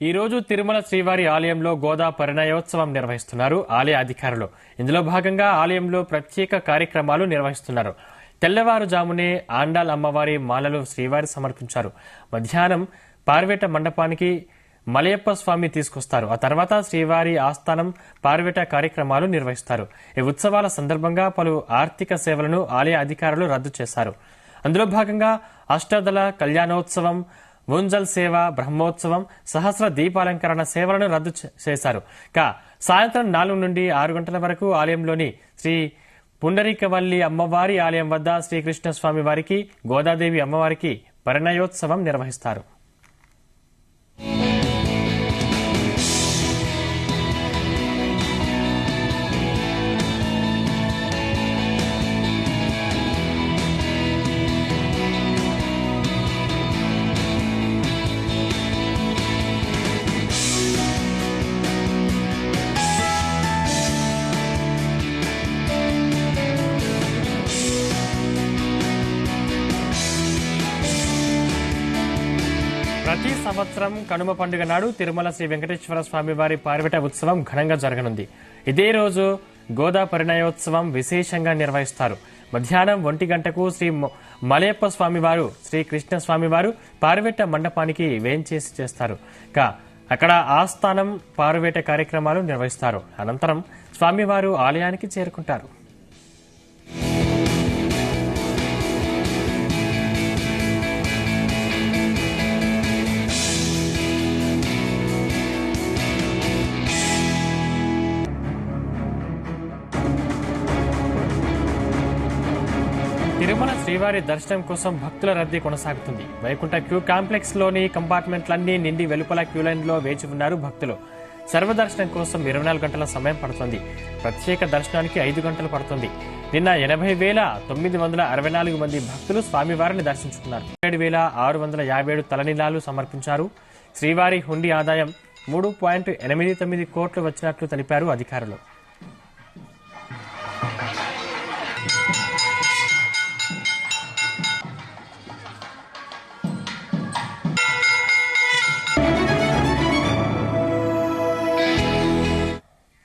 ఈ రోజు తిరుమల శ్రీవారి ఆలయంలో గోదా పరిణయోత్సవం నిర్వహిస్తున్నారు ఆలయ అధికారులు. ఇందులో భాగంగా ఆలయంలో ప్రత్యేక కార్యక్రమాలు నిర్వహిస్తున్నారు. తెల్లవారుజామునే ఆండాల్ అమ్మవారి మాలలు శ్రీవారి సమర్పించారు. మధ్యాహ్నం పార్వేట మండపానికి మలయప్ప స్వామి తీసుకొస్తారు. ఆ తర్వాత శ్రీవారి ఆస్థానం పార్వేట కార్యక్రమాలు నిర్వహిస్తారు. ఈ ఉత్సవాల సందర్భంగా పలు ఆర్థిక సేవలను ఆలయ అధికారులు రద్దు చేశారు. అందులో భాగంగా అష్టదళ కళ్యాణోత్సవం, ముంజల్ సేవ, బ్రహ్మోత్సవం, సహస్ర దీపాలంకరణ సేవలను రద్దు చేశారు. సాయంత్రం 4 నుండి 6 గంటల వరకు ఆలయంలోని శ్రీ పుండరీకవల్లి అమ్మవారి ఆలయం వద్ద శ్రీకృష్ణస్వామి వారికి, గోదాదేవి అమ్మవారికి పరిణయోత్సవం నిర్వహిస్తారు. ప్రతి సంవత్సరం కనుమ పండుగ నాడు తిరుమల శ్రీ వెంకటేశ్వర స్వామి వారి పార్వేట ఉత్సవం ఘనంగా జరగనుంది. ఇదే రోజు గోదా పరిణయోత్సవం విశేషంగా నిర్వహిస్తారు. మధ్యాహ్నం 1 గంటకు శ్రీ మలయప్ప స్వామివారు, శ్రీ కృష్ణ స్వామివారు పార్వేట మండపానికి వేంచేసి చేస్తారు. అక్కడ ఆస్థానం పార్వేట కార్యక్రమాలు నిర్వహిస్తారు. అనంతరం స్వామివారు ఆలయానికి చేరుకుంటారు. తిరుమల శ్రీవారి దర్శనం కోసం భక్తుల రద్దీ కొనసాగుతుంది. వైకుంఠ క్యూ కాంప్లెక్స్ లోని కంపార్ట్మెంట్లన్నీ నిండి వెలుపల క్యూ లైన్ లో వేచి ఉన్నారు భక్తులు. సర్వదర్శనం కోసం 24 గంటల సమయం పడుతుంది. ప్రత్యేక దర్శనానికి 5 గంటలు పడుతుంది. నిన్న 80,964 మంది భక్తులు స్వామివారిని దర్శించుకున్నారు. 7,657 తలనీలాలు సమర్పించారు. శ్రీవారి హుండీ ఆదాయం 3.89 కోట్లు వచ్చినట్లు తెలిపారు అధికారులు.